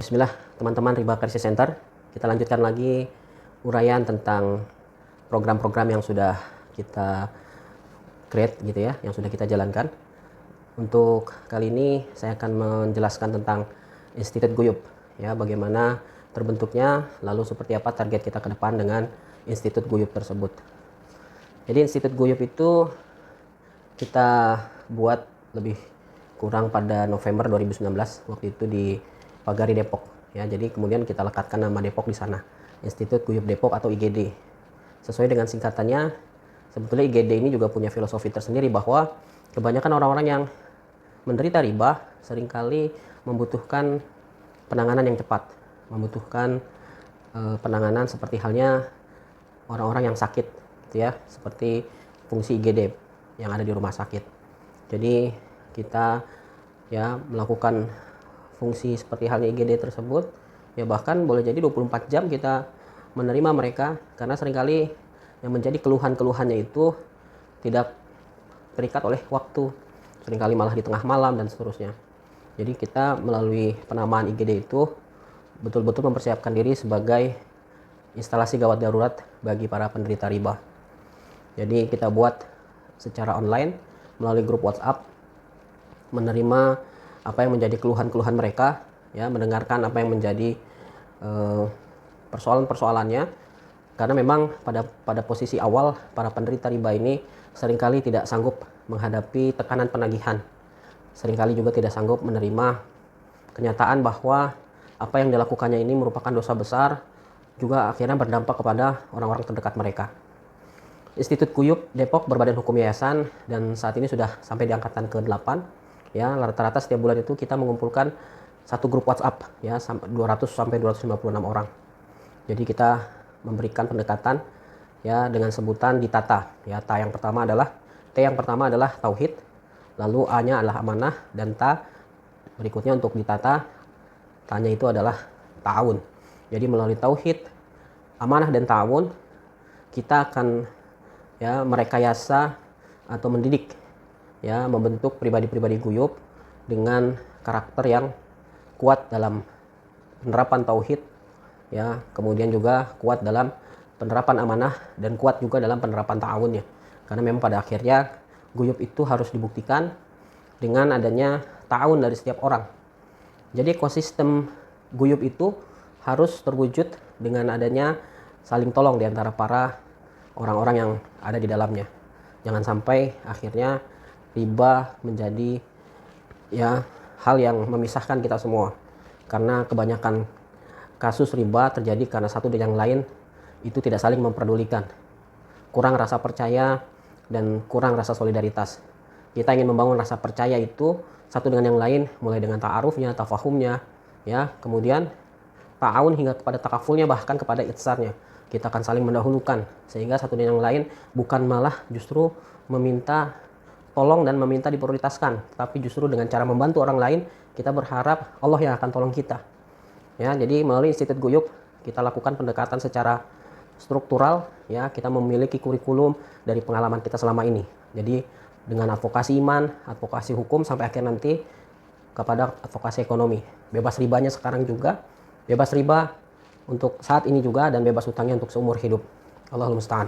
Bismillah, teman-teman Riba Crisis Center. Kita lanjutkan lagi uraian tentang program-program yang sudah kita create gitu ya, yang sudah kita jalankan. Untuk kali ini saya akan menjelaskan tentang Institut Guyup ya, bagaimana terbentuknya, lalu seperti apa target kita ke depan dengan Institut Guyup tersebut. Jadi Institut Guyup itu kita buat lebih kurang pada November 2019, waktu itu di Pagari Depok ya. Jadi kemudian kita lekatkan nama Depok di sana, Institut Guyup Depok atau IGD. Sesuai dengan singkatannya, sebetulnya IGD ini juga punya filosofi tersendiri bahwa kebanyakan orang-orang yang menderita riba seringkali membutuhkan penanganan yang cepat, membutuhkan penanganan seperti halnya orang-orang yang sakit gitu ya, seperti fungsi IGD yang ada di rumah sakit. Jadi kita ya melakukan fungsi seperti halnya IGD tersebut ya, bahkan boleh jadi 24 jam kita menerima mereka, karena seringkali yang menjadi keluhan-keluhannya itu tidak terikat oleh waktu, seringkali malah di tengah malam dan seterusnya. Jadi kita melalui penamaan IGD itu betul-betul mempersiapkan diri sebagai instalasi gawat darurat bagi para penderita riba. Jadi kita buat secara online melalui grup WhatsApp, menerima apa yang menjadi keluhan-keluhan mereka ya, mendengarkan apa yang menjadi persoalan-persoalannya, karena memang pada posisi awal para penderita riba ini seringkali tidak sanggup menghadapi tekanan penagihan, seringkali juga tidak sanggup menerima kenyataan bahwa apa yang dilakukannya ini merupakan dosa besar, juga akhirnya berdampak kepada orang-orang terdekat mereka. Institut Guyup Depok berbadan hukum yayasan dan saat ini sudah sampai di angkatan ke-8 ya. Rata-rata setiap bulan itu kita mengumpulkan satu grup WhatsApp ya, 200 sampai 256 orang. Jadi kita memberikan pendekatan ya dengan sebutan ditata ya. T yang pertama adalah tauhid, lalu A-nya adalah amanah, dan berikutnya untuk ditata, T-nya itu adalah ta'awun. Jadi melalui tauhid, amanah, dan ta'awun kita akan ya merekayasa atau mendidik ya, membentuk pribadi-pribadi guyup dengan karakter yang kuat dalam penerapan tauhid ya, kemudian juga kuat dalam penerapan amanah, dan kuat juga dalam penerapan ta'awunnya. Karena memang pada akhirnya guyup itu harus dibuktikan dengan adanya ta'awun dari setiap orang. Jadi ekosistem guyup itu harus terwujud dengan adanya saling tolong di antara para orang-orang yang ada di dalamnya. Jangan sampai akhirnya riba menjadi ya hal yang memisahkan kita semua. Karena kebanyakan kasus riba terjadi karena satu dan yang lain itu tidak saling memperdulikan. Kurang rasa percaya dan kurang rasa solidaritas. Kita ingin membangun rasa percaya itu satu dengan yang lain, mulai dengan ta'arufnya, tafahumnya ya, kemudian ta'awun hingga kepada takafulnya, bahkan kepada itsarnya. Kita akan saling mendahulukan sehingga satu dan yang lain bukan malah justru meminta tolong dan meminta diprioritaskan, tapi justru dengan cara membantu orang lain kita berharap Allah yang akan tolong kita ya. Jadi melalui Institut Guyup kita lakukan pendekatan secara struktural ya, kita memiliki kurikulum dari pengalaman kita selama ini. Jadi dengan advokasi iman, advokasi hukum, sampai akhir nanti kepada advokasi ekonomi. Bebas ribanya sekarang juga, bebas riba untuk saat ini juga, dan bebas utangnya untuk seumur hidup. Allahul musta'an.